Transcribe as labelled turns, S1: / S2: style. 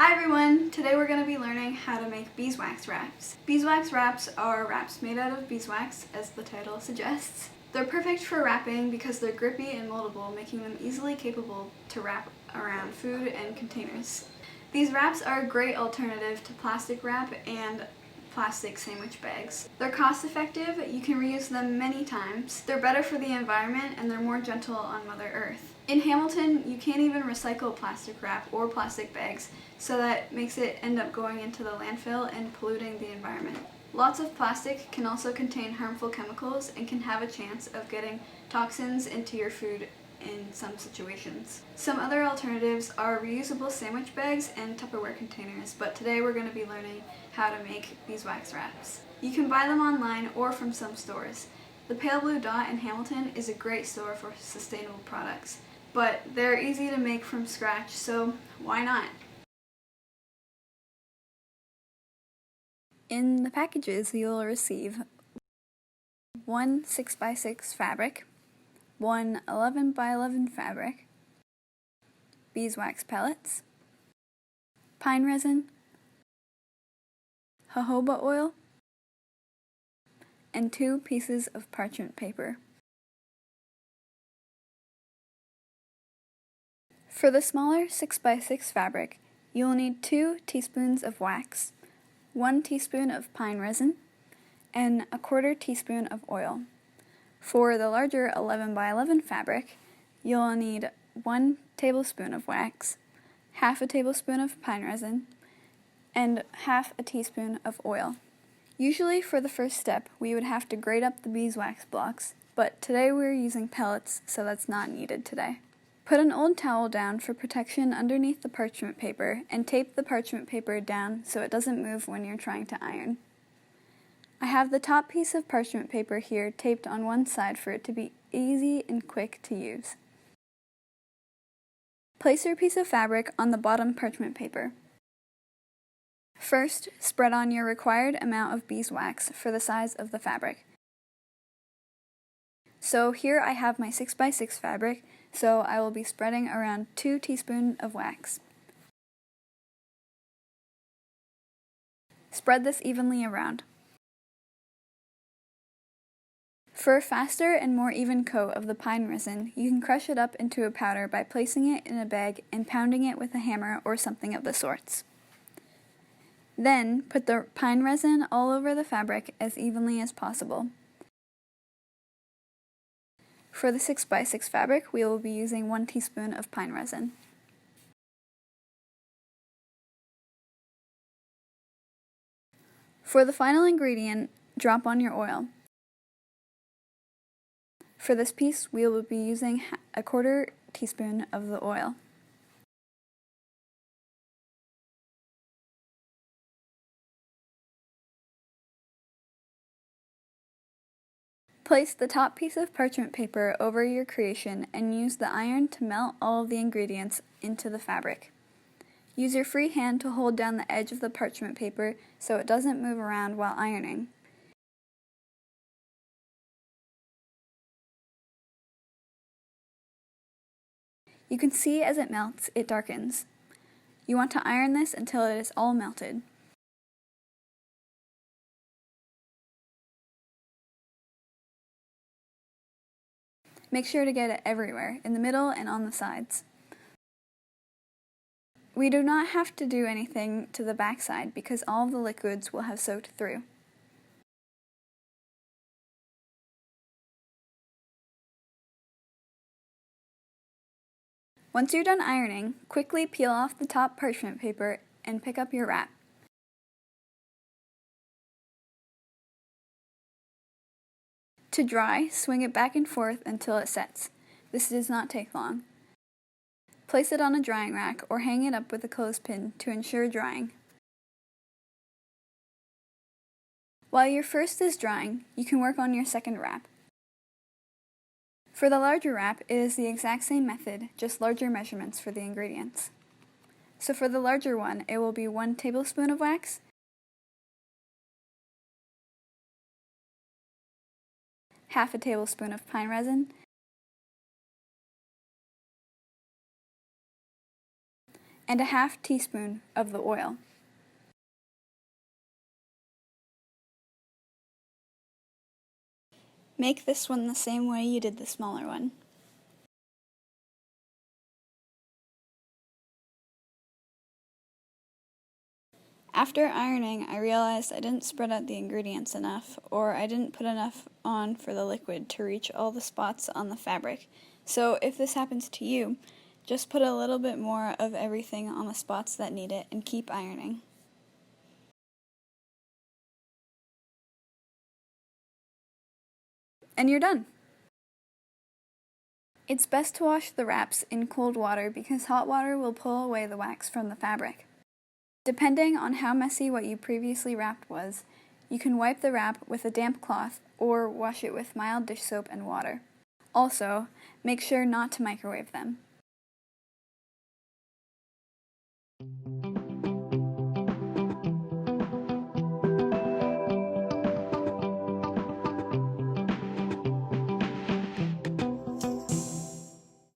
S1: Hi everyone! Today we're going to be learning how to make beeswax wraps. Beeswax wraps are wraps made out of beeswax, as the title suggests. They're perfect for wrapping because they're grippy and moldable, making them easily capable to wrap around food and containers. These wraps are a great alternative to plastic wrap and plastic sandwich bags. They're cost effective, you can reuse them many times, they're better for the environment, and they're more gentle on Mother Earth. In Hamilton, you can't even recycle plastic wrap or plastic bags, so that makes it end up going into the landfill and polluting the environment. Lots of plastic can also contain harmful chemicals and can have a chance of getting toxins into your food in some situations. Some other alternatives are reusable sandwich bags and Tupperware containers, but today we're going to be learning how to make beeswax wraps. You can buy them online or from some stores. The Pale Blue Dot in Hamilton is a great store for sustainable products, but they're easy to make from scratch, so why not? In the packages, you'll receive one 6x6 fabric, one 11x11 fabric, beeswax pellets, pine resin, jojoba oil, and 2 pieces of parchment paper. For the smaller 6x6 fabric, you'll need 2 teaspoons of wax, 1 teaspoon of pine resin, and a 1/4 teaspoon of oil. For the larger 11x11 fabric, you'll need 1 tablespoon of wax, half a tablespoon of pine resin, and half a teaspoon of oil. Usually for the first step, we would have to grate up the beeswax blocks, but today we're using pellets, so that's not needed today. Put an old towel down for protection underneath the parchment paper and tape the parchment paper down so it doesn't move when you're trying to iron. I have the top piece of parchment paper here taped on one side for it to be easy and quick to use. Place your piece of fabric on the bottom parchment paper. First, spread on your required amount of beeswax for the size of the fabric. So here I have my 6x6 fabric, so I will be spreading around 2 teaspoons of wax. Spread this evenly around. For a faster and more even coat of the pine resin, you can crush it up into a powder by placing it in a bag and pounding it with a hammer or something of the sorts. Then, put the pine resin all over the fabric as evenly as possible. For the 6x6 fabric, we will be using 1 teaspoon of pine resin. For the final ingredient, drop on your oil. For this piece, we will be using a 1/4 teaspoon of the oil. Place the top piece of parchment paper over your creation and use the iron to melt all of the ingredients into the fabric. Use your free hand to hold down the edge of the parchment paper so it doesn't move around while ironing. You can see as it melts, it darkens. You want to iron this until it is all melted. Make sure to get it everywhere, in the middle and on the sides. We do not have to do anything to the backside because all of the liquids will have soaked through. Once you're done ironing, quickly peel off the top parchment paper and pick up your wrap. To dry, swing it back and forth until it sets. This does not take long. Place it on a drying rack or hang it up with a clothespin to ensure drying. While your first is drying, you can work on your second wrap. For the larger wrap, it is the exact same method, just larger measurements for the ingredients. So for the larger one, it will be 1 tablespoon of wax, half a tablespoon of pine resin, and a half teaspoon of the oil. Make this one the same way you did the smaller one. After ironing, I realized I didn't spread out the ingredients enough, or I didn't put enough on for the liquid to reach all the spots on the fabric. So if this happens to you, just put a little bit more of everything on the spots that need it and keep ironing. And you're done! It's best to wash the wraps in cold water because hot water will pull away the wax from the fabric. Depending on how messy what you previously wrapped was, you can wipe the wrap with a damp cloth or wash it with mild dish soap and water. Also, make sure not to microwave them.